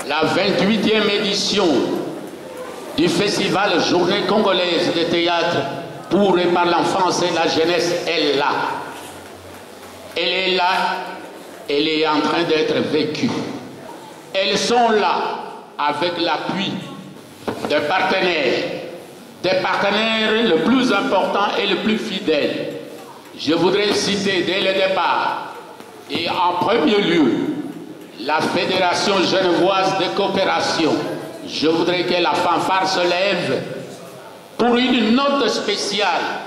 La 28e édition du festival Journée congolaise de théâtre pour et par l'enfance et la jeunesse est là. Elle est là, elle est en train d'être vécue. Elles sont là avec l'appui des partenaires le plus important et le plus fidèle. Je voudrais citer dès le départ et en premier lieu la Fédération genevoise de coopération. Je voudrais que la fanfare se lève pour une note spéciale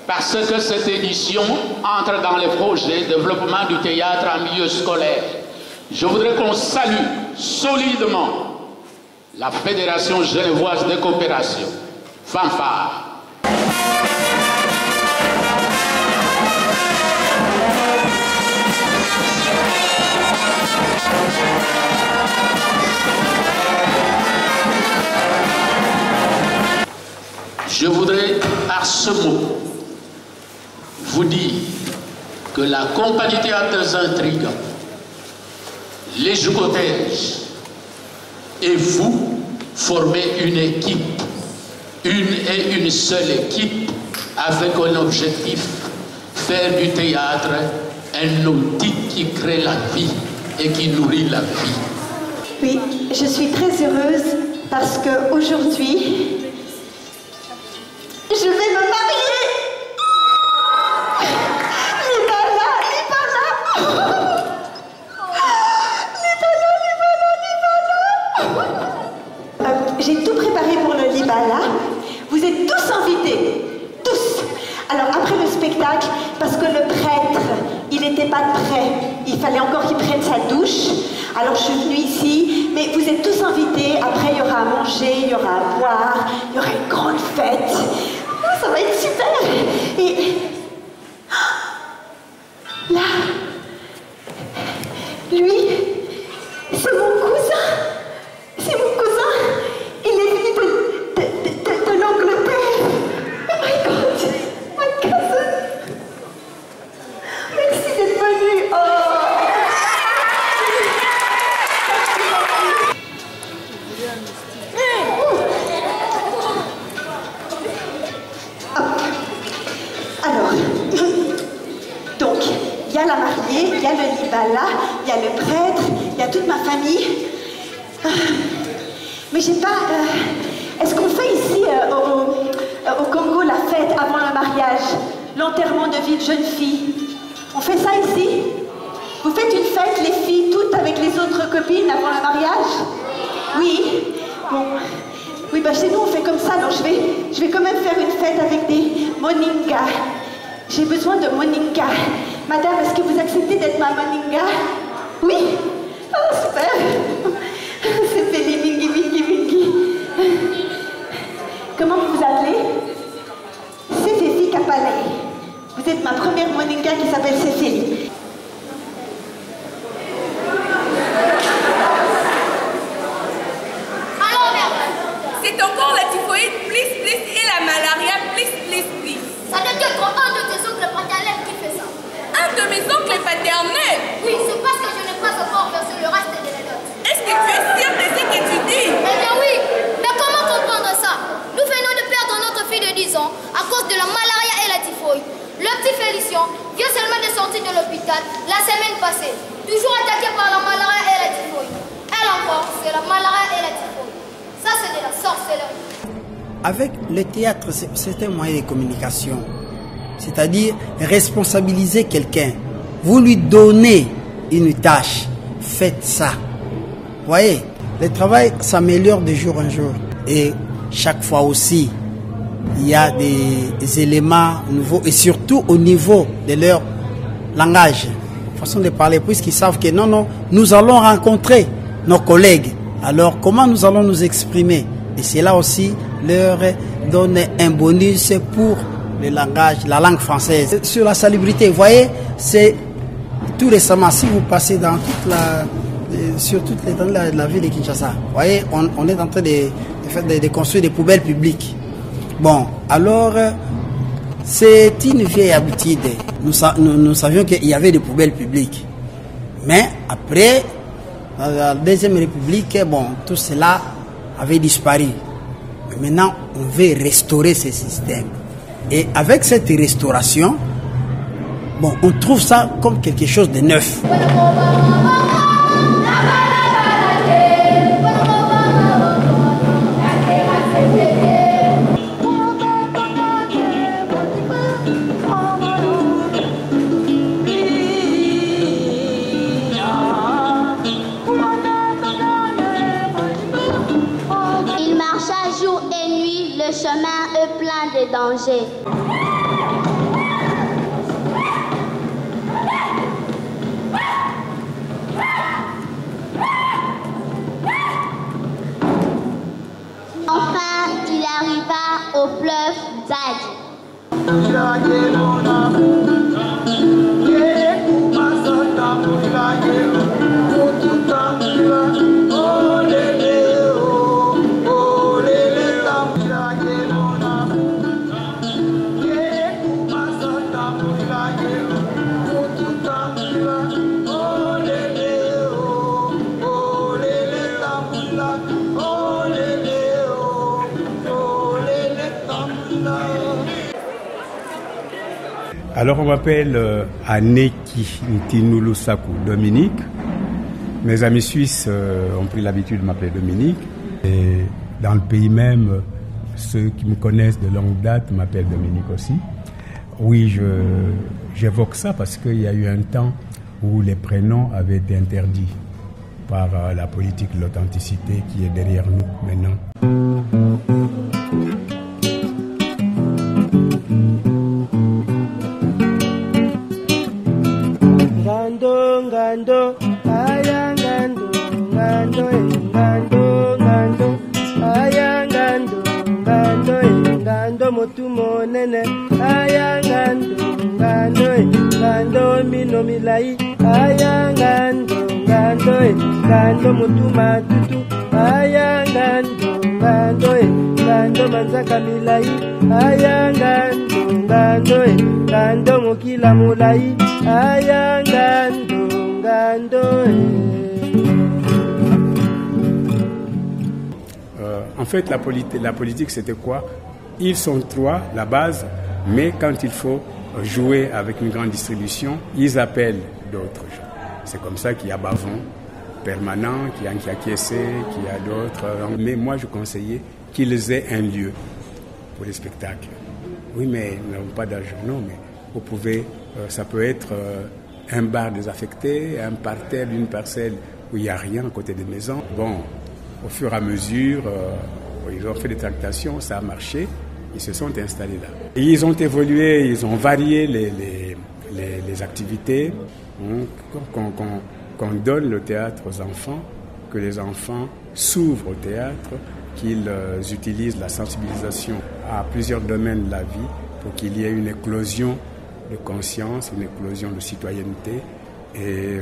parce que cette édition entre dans les projets de développement du théâtre en milieu scolaire. Je voudrais qu'on salue solidement la Fédération genevoise de coopération. Fanfare. Je voudrais, par ce mot, vous dire que la compagnie Théâtre des Intrigues, les Jougotèges et vous formez une équipe, une seule équipe avec un objectif, faire du théâtre un outil qui crée la vie et qui nourrit la vie. Oui, je suis très heureuse parce qu'aujourd'hui, je vais me marier. J'ai tout préparé pour le Libala. Vous êtes tous invités. Tous. Alors après le spectacle, parce que le prêtre, il n'était pas prêt. Il fallait encore qu'il prenne sa douche. Alors je suis venue ici. Mais vous êtes tous invités. Après, il y aura à manger, il y aura à boire. Il y aura une grande fête. Oh, ça va être super. Et là, lui, c'est mon cousin. C'est mon cousin. Il est venu de l'Angleterre. Oh my God. My cousin. Merci d'être venu. Oh. Alors, donc, il y a la mariée, il y a le Libala, il y a le prêtre, il y a toute ma famille. Mais j'ai pas... Est-ce qu'on fait ici, au Congo, la fête avant le mariage? L'enterrement de vie de jeune fille? On fait ça ici? Vous faites une fête, les filles, toutes avec les autres copines avant le mariage? Oui. Bon. Oui, bah chez nous, on fait comme ça. Alors, je vais quand même faire une fête avec des moninga. J'ai besoin de moninga. Madame, est-ce que vous acceptez d'être ma moninga? Oui? Oh, super. C'était les mingi, mingi, mingi. Comment vous vous appelez? Cécélie Capalay. Vous êtes ma première moninga qui s'appelle Cécélie. Alors, c'est encore la typhoïde, plus, et la malaria, plus. Ça doit être un de tes oncles paternels qui fait ça. Un de mes oncles paternels? Oui, c'est parce que je n'ai pas encore versé le reste de la dot. Est-ce que tu es sûr de ce que tu dis? Eh bien oui, mais comment comprendre ça? Nous venons de perdre notre fille de 10 ans à cause de la malaria et la typhoïde. Le petit Félicien vient seulement de sortir de l'hôpital la semaine passée, toujours attaqué par la malaria et la typhoïde. Elle encore, c'est la malaria et la typhoïde. Ça, c'est de la sorcellerie. Avec le théâtre, c'est un moyen de communication. C'est-à-dire responsabiliser quelqu'un. Vous lui donnez une tâche. Faites ça. Vous voyez, le travail s'améliore de jour en jour. Et chaque fois aussi, il y a des éléments nouveaux. Et surtout au niveau de leur langage. Façon de parler. Puisqu'ils savent que non, nous allons rencontrer nos collègues. Alors comment nous allons nous exprimer? Et cela aussi leur donne un bonus pour le langage, la langue française. Sur la salubrité, vous voyez, c'est tout récemment, si vous passez dans toute sur toute l'étendue de la ville de Kinshasa. Vous voyez, on est en train de construire des poubelles publiques. Bon, alors, c'est une vieille habitude. Nous savions qu'il y avait des poubelles publiques. Mais après, dans la Deuxième République, bon, tout cela avait disparu. Mais maintenant, on veut restaurer ce système. Et avec cette restauration, bon, on trouve ça comme quelque chose de neuf. Le chemin est plein de dangers. Enfin, il arriva au fleuve Zadi. Alors on m'appelle Aneki Ntinulusaku Dominique. Mes amis suisses ont pris l'habitude de m'appeler Dominique. Et dans le pays même, ceux qui me connaissent de longue date m'appellent Dominique aussi. Oui, j'évoque ça parce qu'il y a eu un temps où les prénoms avaient été interdits par la politique de l'authenticité qui est derrière nous maintenant. Ngando, aya ngando, ngando, ngando, ngando, aya ngando, ngando, ngando, motu monene, aya ngando, ngando, ngando, mino milai, aya ngando, ngando, ngando, motu matutu, aya ngando, ngando, ngando, manzaka milai, aya ngando, ngando, ngando, mokila mulai, aya ngando. En fait, la politique, c'était quoi? Ils sont trois, la base, mais quand il faut jouer avec une grande distribution, ils appellent d'autres gens. C'est comme ça qu'il y a Bavon permanent, qu'il y a Nkiakiese, qu'il y a d'autres. Mais moi, je conseillais qu'ils aient un lieu pour les spectacles. Oui, mais nous n'avons pas d'argent. Non, mais vous pouvez, ça peut être un bar désaffecté, un parterre d'une parcelle où il n'y a rien à côté des maisons. Bon, au fur et à mesure, ils ont fait des tractations, ça a marché, ils se sont installés là. Et ils ont évolué, ils ont varié les activités, qu'on donne le théâtre aux enfants, que les enfants s'ouvrent au théâtre, qu'ils utilisent la sensibilisation à plusieurs domaines de la vie pour qu'il y ait une éclosion de conscience, une éclosion de citoyenneté et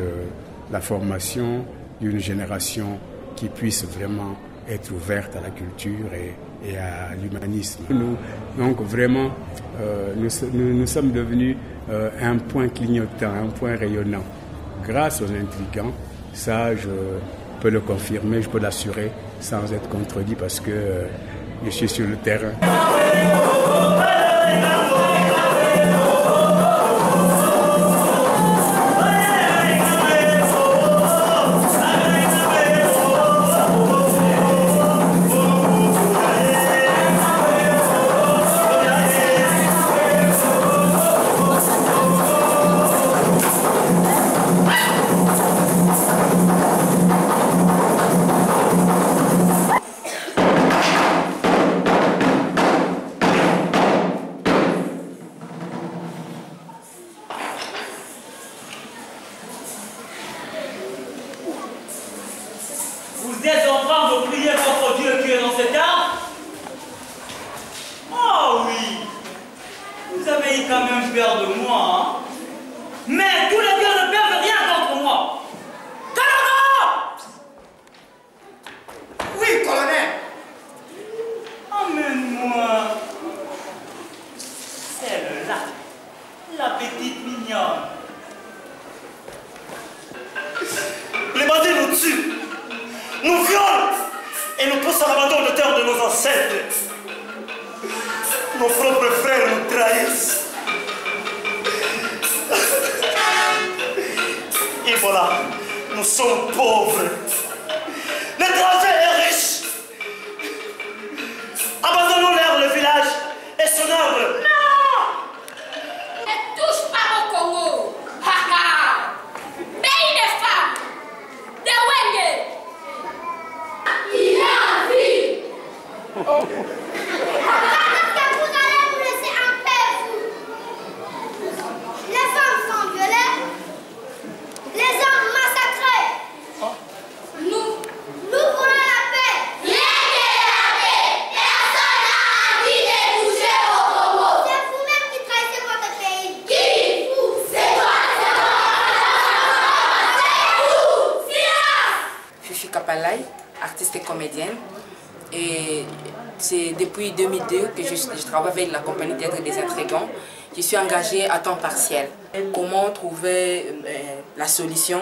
la formation d'une génération qui puisse vraiment être ouverte à la culture et à l'humanisme. Donc vraiment, nous sommes devenus un point clignotant, un point rayonnant. Grâce aux intrigants, ça je peux le confirmer, je peux l'assurer sans être contredit parce que je suis sur le terrain. Vous êtes en train de prier votre Dieu qui est dans cet arbre? Oh oui, vous avez quand même peur de moi, hein? Mais tous les dieux ne peuvent rien contre moi. Canada! petite mignonne. Les bandits nous tuent, nous violent et nous poussent à l'abandon de terre de nos ancêtres. Nos propres frères nous trahissent. Et voilà, nous sommes pauvres. L'étranger est riche. Abandonnons-leur le village et son arbre. Non! Ne touche pas au Congo. Ha ha! Pays des femmes. Des Wenge. Il est en vie. Vous allez vous laisser en paix, vous. Les femmes sont violées, les hommes massacrés. Nous voulons la paix. Rien que la paix. Personne n'a envie de toucher au Congo. C'est vous-même qui trahissez votre pays. Qui? C'est toi. C'est vous. Silence. Fifi Kapalai, artiste et comédienne. Et c'est depuis 2002 que je travaille avec la compagnie Théâtre des Intrigants. Je suis engagée à temps partiel. Comment trouver la solution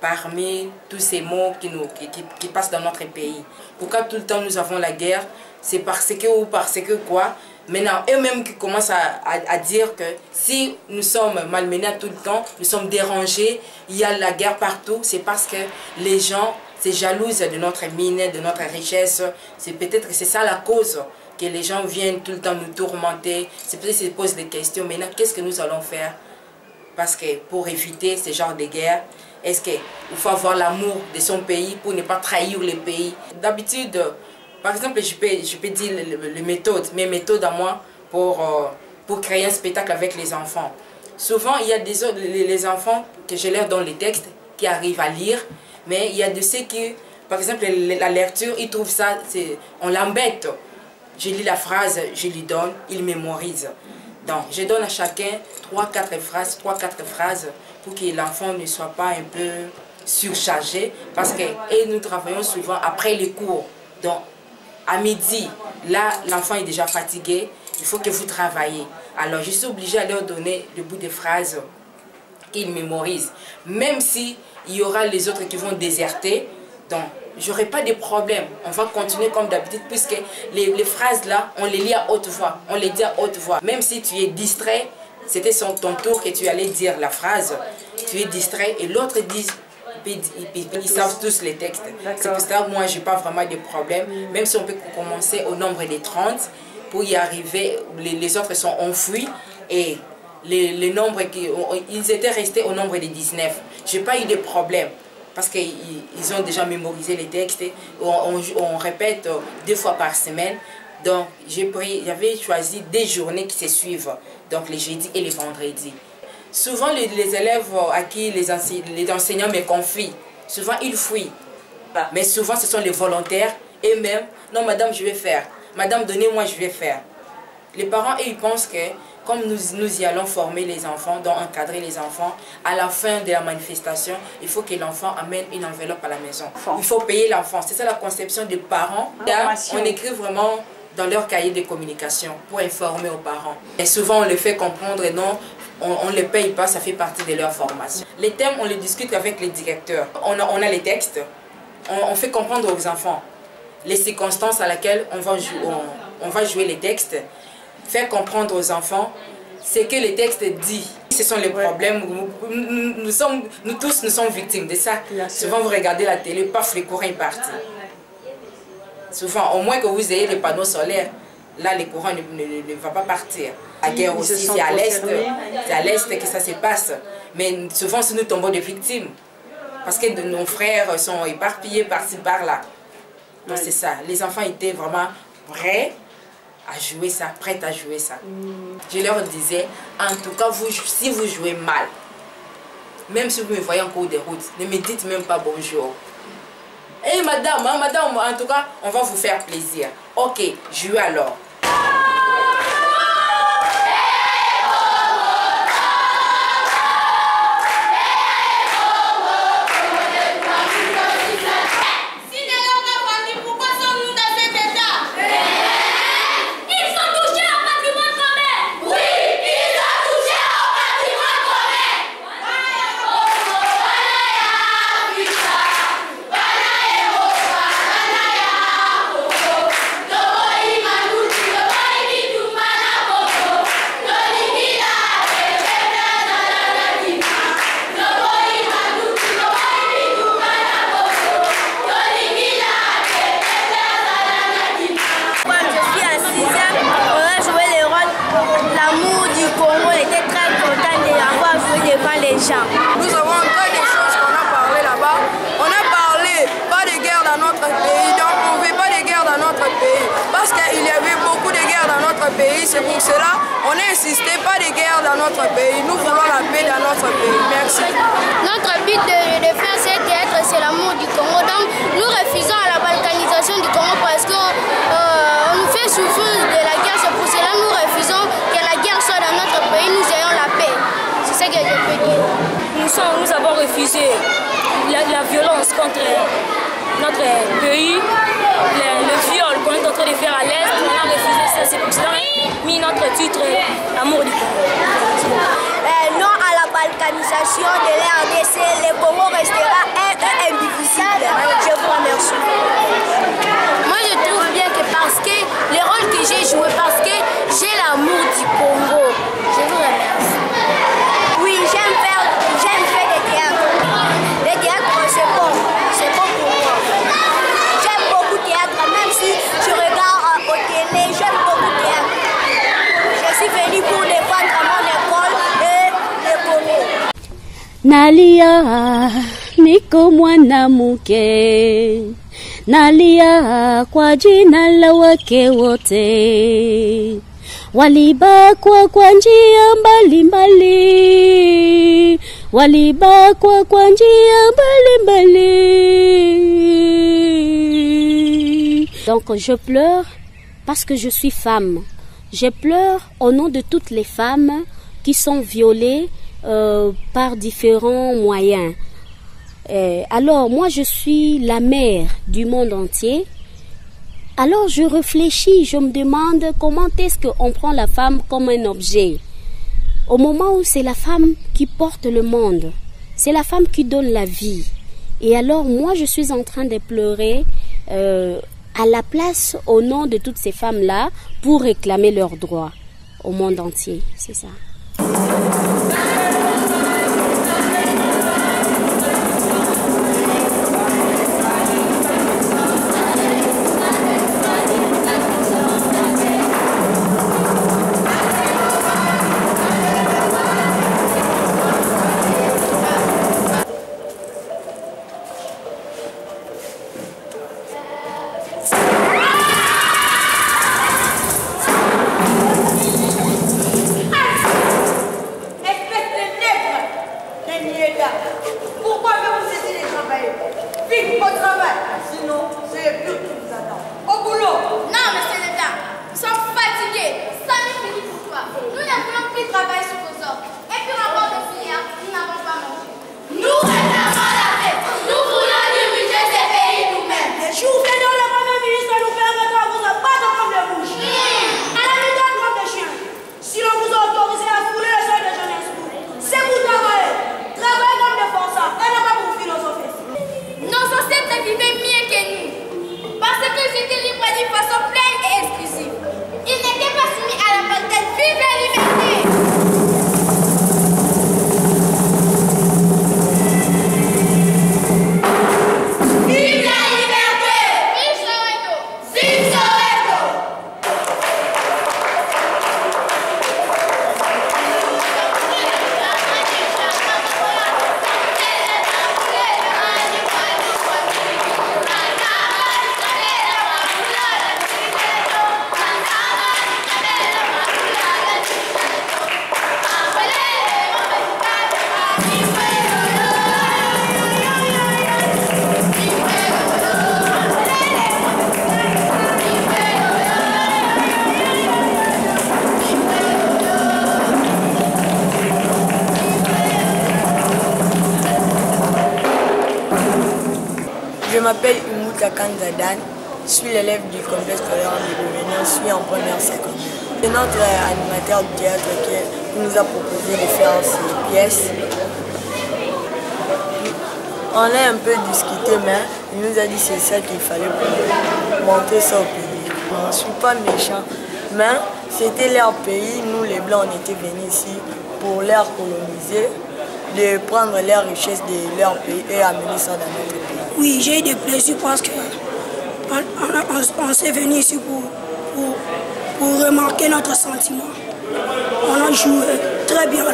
parmi tous ces maux qui passent dans notre pays? Pourquoi tout le temps nous avons la guerre? C'est parce que quoi? Maintenant, eux-mêmes qui commencent à dire que si nous sommes malmenés tout le temps, nous sommes dérangés, il y a la guerre partout, c'est parce que les gens se jalousent de notre mine, de notre richesse. C'est peut-être que c'est ça la cause, que les gens viennent tout le temps nous tourmenter. C'est peut-être qu'ils se posent des questions. Maintenant, qu'est-ce que nous allons faire? Parce que pour éviter ce genre de guerre, est-ce qu'il faut avoir l'amour de son pays pour ne pas trahir le pays? D'habitude, par exemple, je peux dire mes méthodes à moi pour créer un spectacle avec les enfants. Souvent, il y a les enfants que je leur donne les textes, qui arrivent à lire, mais il y a de ceux qui, par exemple, la lecture, ils trouvent ça, on l'embête. Je lis la phrase, je lui donne, il mémorise. Donc, je donne à chacun 3-4 phrases pour que l'enfant ne soit pas un peu surchargé, parce que nous travaillons souvent après les cours. Donc, à midi, là, l'enfant est déjà fatigué, il faut que vous travaillez. Alors, je suis obligée à leur donner le bout de phrases qu'ils mémorisent. Même si il y aura les autres qui vont déserter, donc, j'aurai pas de problème. On va continuer comme d'habitude, puisque les phrases là, on les lit à haute voix, on les dit à haute voix. Même si tu es distrait, c'était ton tour que tu allais dire la phrase, tu es distrait et l'autre dit... Ils savent tous les textes. C'est pour ça que moi, je n'ai pas vraiment de problème. Même si on peut commencer au nombre des 30, pour y arriver, les autres sont enfouis. Et les nombres, ils étaient restés au nombre des 19. Je n'ai pas eu de problème. Parce qu'ils ont déjà mémorisé les textes. On répète 2 fois par semaine. Donc, j'avais choisi des journées qui se suivent. Donc, les jeudis et les vendredis. Souvent, les élèves à qui les enseignants me confient, souvent ils fuient. Mais souvent, ce sont les volontaires et même, non madame, je vais faire. Madame, donnez-moi, je vais faire. Les parents, ils pensent que, comme nous y allons former les enfants, donc encadrer les enfants, à la fin de la manifestation, il faut que l'enfant amène une enveloppe à la maison. Il faut payer l'enfant. C'est ça la conception des parents. Là, on écrit vraiment dans leur cahier de communication pour informer aux parents. Et souvent, on les fait comprendre, non, on ne les paye pas, ça fait partie de leur formation. Les thèmes, on les discute avec les directeurs. On a les textes, on fait comprendre aux enfants les circonstances à laquelle on va jouer les textes, faire comprendre aux enfants ce que les textes disent. Ce sont les problèmes, nous tous nous sommes victimes de ça. Souvent vous regardez la télé, paf, les courants partent. Souvent, au moins que vous ayez les panneaux solaires, là les courants ne vont pas partir. La guerre aussi, c'est à l'est que ça se passe. Mais souvent, nous tombons des victimes. Parce que nos frères sont éparpillés par-ci, par-là. Donc c'est ça. Les enfants étaient vraiment prêts à jouer ça, prêts à jouer ça. Je leur disais, en tout cas, si vous jouez mal, même si vous me voyez en cours de route, ne me dites même pas bonjour. Eh madame, madame, en tout cas, on va vous faire plaisir. Ok, jouez alors. Ils ont touché au patrimoine commun. Oui, ils ont touché au patrimoine commun. gens. Nous avons encore des choses qu'on a parlé là-bas. On a parlé pas de guerre dans notre pays, donc on ne veut pas de guerre dans notre pays. Parce qu'il y avait beaucoup de guerres dans notre pays, c'est pour cela on a insisté pas de guerre dans notre pays. Nous voulons la paix dans notre pays. Merci. Notre but de faire ce théâtre, c'est l'amour du Congo. Donc nous refusons la balkanisation du Congo parce qu'on nous fait souffrir de la guerre. C'est pour cela que nous refusons que la guerre soit dans notre pays. Nous ayons la paix. C'est ce que je peux dire. Nous avons refusé la violence contre notre pays, le viol qu'on est en train de faire à l'Est. On a refusé ça. C'est pour cela qu'on a mis notre titre Amour du Congo. Non à la balkanisation de l'RDC. Le Congo restera indivisible. Je vous remercie. Moi je trouve bien que parce que le rôle que j'ai joué, parce que j'ai l'amour du Congo. Je vous remercie. Oui, j'aime faire des théâtres. Les théâtres, c'est bon pour moi. J'aime beaucoup de théâtre, même si je regarde au télé, j'aime beaucoup de théâtre. Je suis venue pour défendre mon école et le Congo. Nalia, niko mwana muke, nalia kwa jina la wake wote, walibakwa kwa njia mbalimbali, walibakwa kwa njia mbalimbali. Donc je pleure parce que je suis femme. Je pleure au nom de toutes les femmes qui sont violées par différents moyens. Alors moi je suis la mère du monde entier. Alors je réfléchis, je me demande comment est-ce qu'on prend la femme comme un objet. Au moment où c'est la femme qui porte le monde, c'est la femme qui donne la vie. Et alors moi je suis en train de pleurer à la place au nom de toutes ces femmes-là pour réclamer leurs droits au monde entier, c'est ça. Je m'appelle Umouta Kanzadan, je suis l'élève du complexe scolaire de Bénin, je suis en première secondaire. C'est notre animateur du théâtre qui nous a proposé de faire ces pièces. On a un peu discuté, mais il nous a dit que c'est ça qu'il fallait pour montrer ça au public. Je ne suis pas méchant, mais c'était leur pays, nous les Blancs on était venus ici pour leur coloniser, de prendre leurs richesses de leur pays et amener ça dans notre pays. Oui, j'ai eu des plaisirs parce que on s'est venu ici pour remarquer notre sentiment. On a joué très bien là.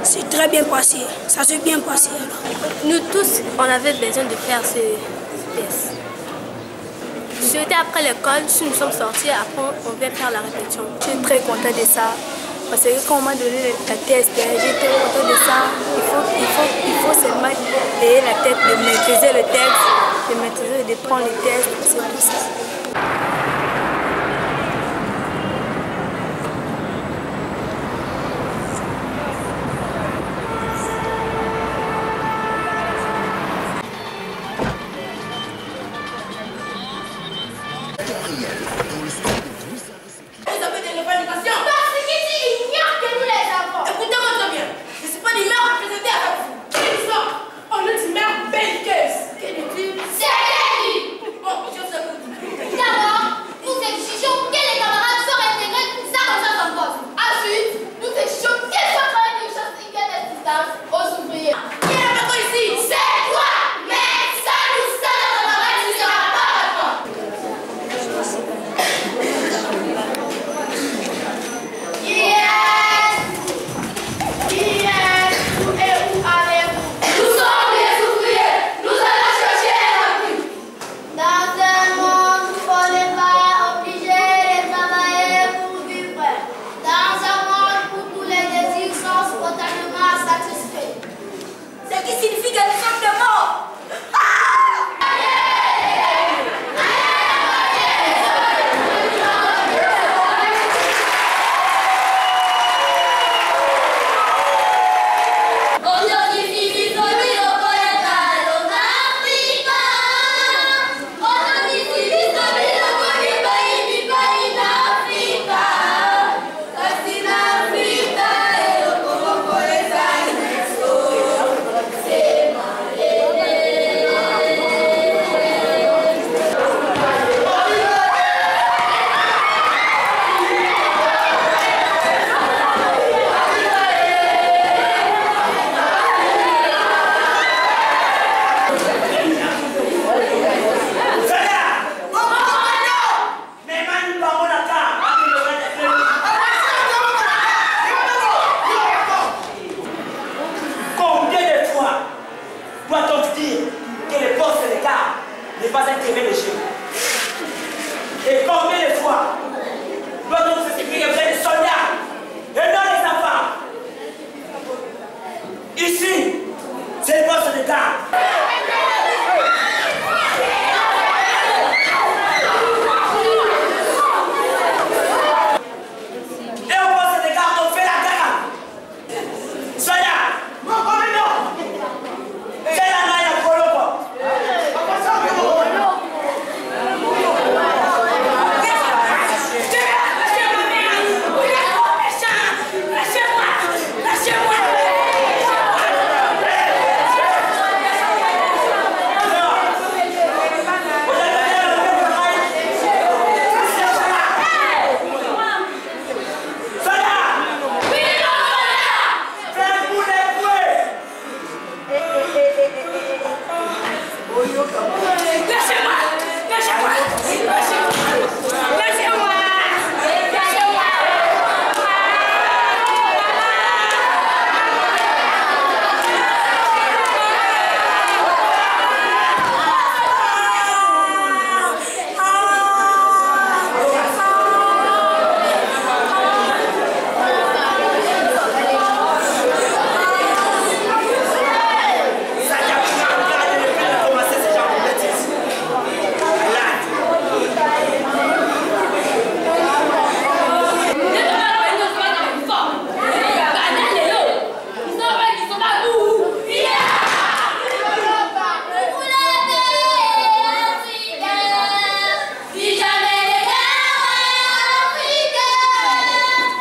C'était très bien passé. Ça s'est bien passé. Nous tous, on avait besoin de faire ces pièces. C'était après l'école, si nous sommes sortis, après on vient faire la répétition. Je suis très contente de ça. Parce que quand on m'a donné la test, j'étais contente de ça. Il faut seulement payer la tête, de maîtriser le texte, de prendre les tests, c'est tout ça.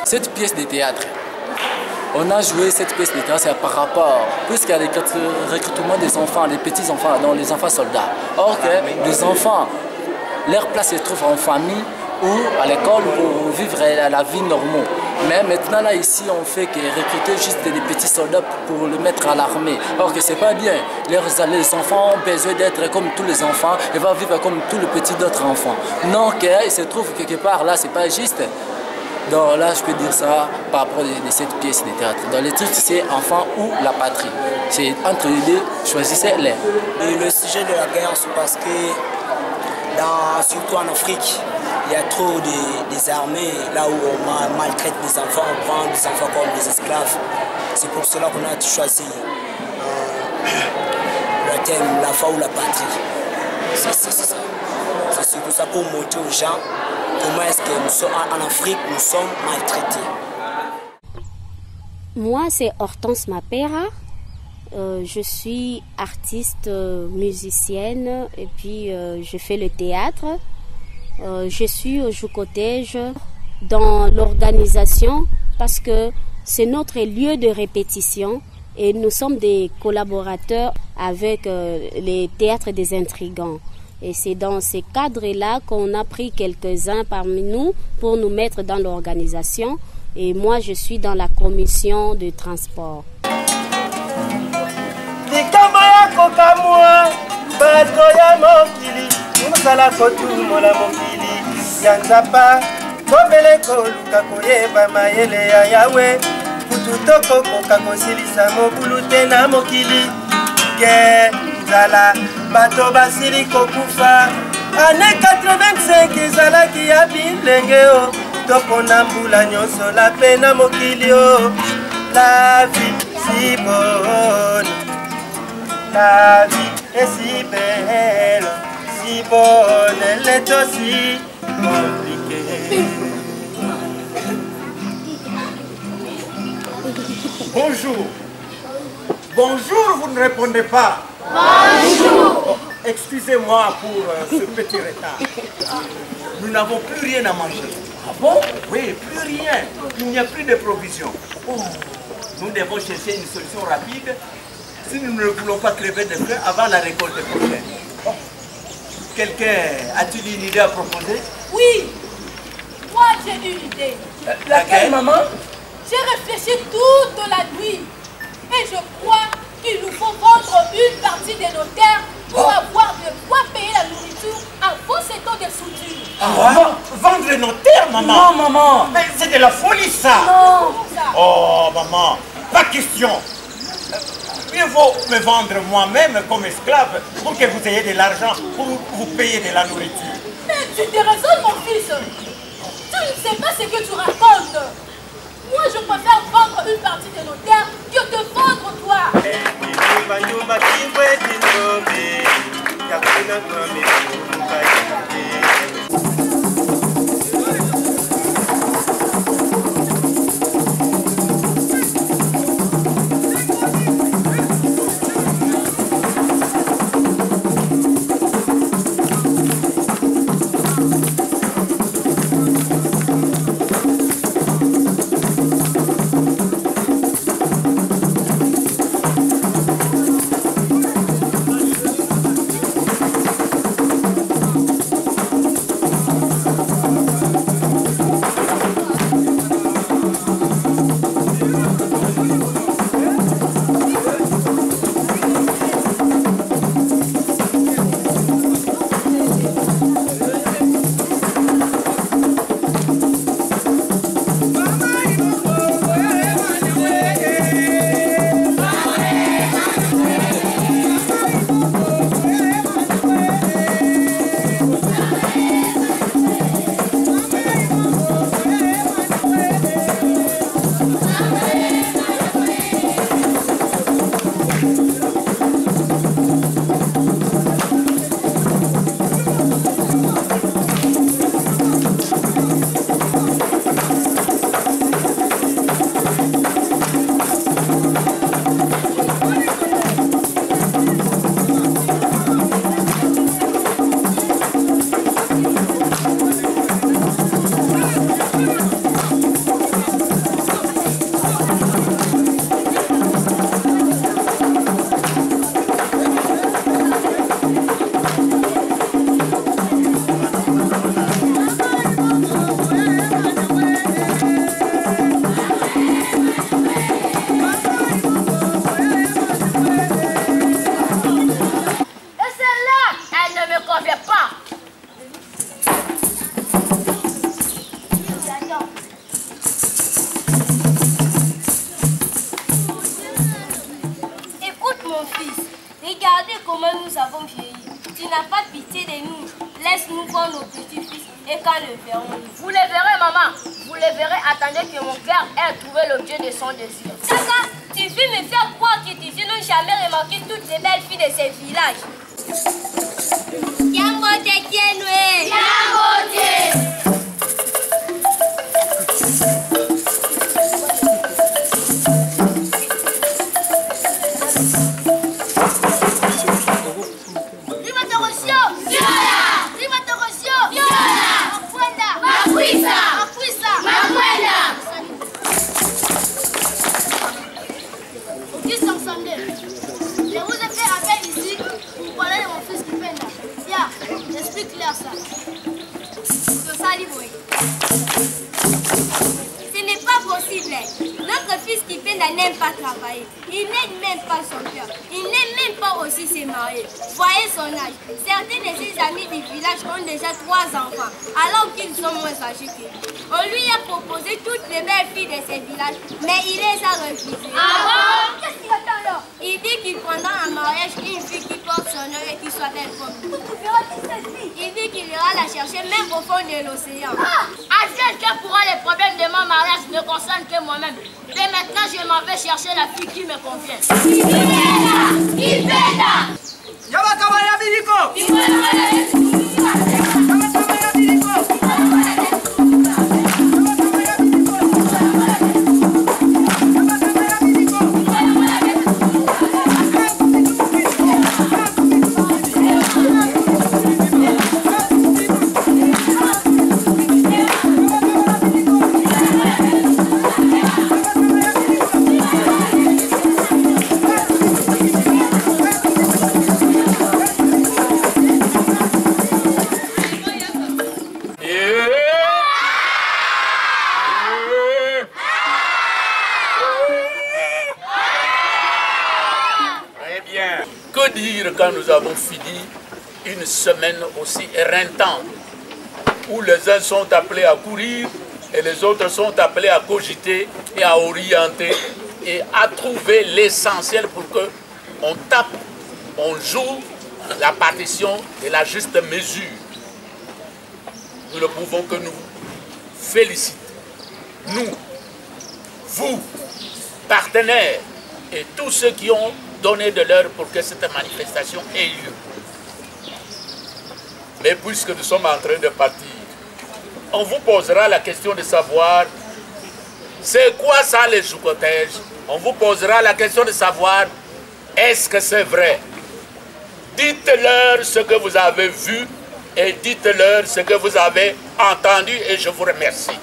Cette pièce de théâtre, on a joué cette pièce de théâtre par rapport, puisqu'il y a les recrutements des enfants, les petits-enfants, donc les enfants soldats. Or que les enfants, leur place se trouve en famille ou à l'école pour vivre la vie normale. Mais maintenant, là, ici, on fait que recruter juste des petits soldats pour les mettre à l'armée. Or que c'est pas bien. Les enfants ont besoin d'être comme tous les enfants et vont vivre comme tous les petits d'autres enfants. Non, qu'il se trouve quelque part là, c'est pas juste. Donc là, je peux dire ça par rapport à cette pièce de théâtre. Dans le titre, c'est Enfant ou la patrie. C'est entre les deux, choisissez-les. Et le sujet de la guerre, c'est parce que, surtout en Afrique, il y a trop des armées, là où on maltraite des enfants, on prend des enfants comme des esclaves. C'est pour cela qu'on a choisi le thème l'enfant ou la patrie. C'est ça. C'est surtout ça pour montrer aux gens comment est-ce que nous sommes en Afrique, nous sommes maltraités. Moi, c'est Hortense Mapera. Je suis artiste musicienne et puis je fais le théâtre. Je suis au Joukotège dans l'organisation parce que c'est notre lieu de répétition et nous sommes des collaborateurs avec les théâtres des intrigants. Et c'est dans ces cadres-là qu'on a pris quelques-uns parmi nous pour nous mettre dans l'organisation. Et moi, je suis dans la commission de transport. Zala bato basili kokufa ane 85 ezalaki ya bilenge o topona mbula nyonso la pena mokili o la vie si bonne la vie est si belle si bonne elle est aussi compliquée. Bonjour. Bonjour, vous ne répondez pas. Bonjour. Oh, excusez-moi pour ce petit retard. Nous n'avons plus rien à manger. Ah bon? Oui, plus rien. Il n'y a plus de provisions. Oh. Nous devons chercher une solution rapide si nous ne voulons pas crever de faim avant la récolte prochaine. Oh. Quelqu'un a-t-il une idée à proposer? Oui, moi j'ai une idée. Laquelle, maman? J'ai réfléchi toute la nuit et je crois qu'il nous faut vendre une partie de nos terres pour avoir de quoi payer la nourriture avant ces temps de soudure. Ah, vendre nos terres, maman? Non, maman. Mais c'est de la folie, ça. Non. Oh, maman, pas question. Mieux vaut me vendre moi-même comme esclave pour que vous ayez de l'argent pour vous payer de la nourriture. Mais tu te raisonnes, mon fils. Tu ne sais pas ce que tu racontes. Moi, je préfère vendre une partie de nos terres que te vendre toi. mon fils, regardez comment nous avons vieilli. Tu n'as pas pitié de nous. Laisse-nous voir nos petits-fils et quand le verrons-nous. Vous les verrez, maman. Vous les verrez. Attendez que mon cœur ait trouvé l'objet de son désir. Kaka, tu veux me faire croire que tes yeux n'ont jamais remarqué toutes ces belles filles de ces villages. Yambote Kienwe! Yambote! Ce n'est pas possible. Notre fils Kipenda n'aime pas travailler. Il n'aime même pas son père. Il n'aime même pas aussi se marier. Voyez son âge. Certains de ses amis du village ont déjà 3 enfants, alors qu'ils sont moins âgés que lui. On lui a proposé toutes les belles filles de ces villages, mais il les a refusées. Ah bon? Qu'est-ce qu'il attend là? Il dit qu'il prendra en mariage une fille qui porte son nom et qui soit belle comme lui. Il dit qu'il ira la chercher même au fond de l'océan. À quelqu'un pourra les problèmes de mon mariage ne concernent que moi-même. Et maintenant, je m'en vais chercher la fille qui me convient. Quand nous avons fini une semaine aussi éreintante, où les uns sont appelés à courir et les autres sont appelés à cogiter et à orienter et à trouver l'essentiel pour que on tape, on joue la partition de la juste mesure. Nous ne pouvons que nous féliciter. Nous, vous, partenaires et tous ceux qui ont donné de l'heure pour que cette manifestation ait lieu. Mais puisque nous sommes en train de partir, on vous posera la question de savoir c'est quoi ça les joucotèges. On vous posera la question de savoir est-ce que c'est vrai. Dites-leur ce que vous avez vu et dites-leur ce que vous avez entendu et je vous remercie.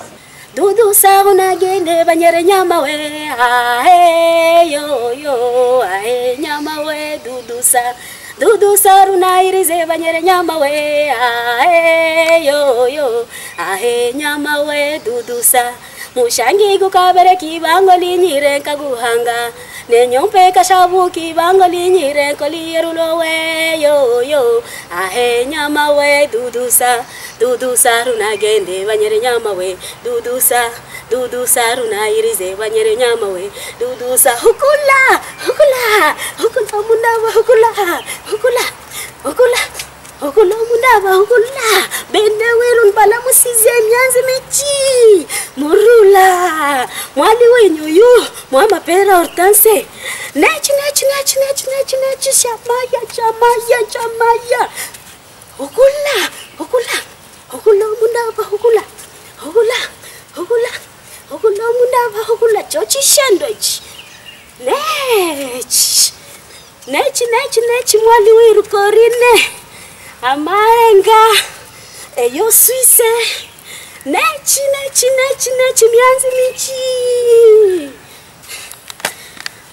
Dudu saruna gende banyere nyama we ae yo yo ae nyama we dudu saruna irize banyere nyama we ae yo yo ae nyama we dudu sa mushangi gukabere kibango linyire kaguhanga nenyompe kashabu kibango linyire kolierulo we yo yo ae nyama we dudu saruna gende banyere nyama we dudu saruna irize banyere nyama we dudu sa hukula mundawa hukula mundawa hukula bende werun bala musize myanzi mechi murula mwali wenyu yu mwama pera hortense nechi chamaya hukula mundawa hukula mundawa hukula chochi shando ichi nechi mwali wiru korine amarenga eyo suise nechi myanzi michi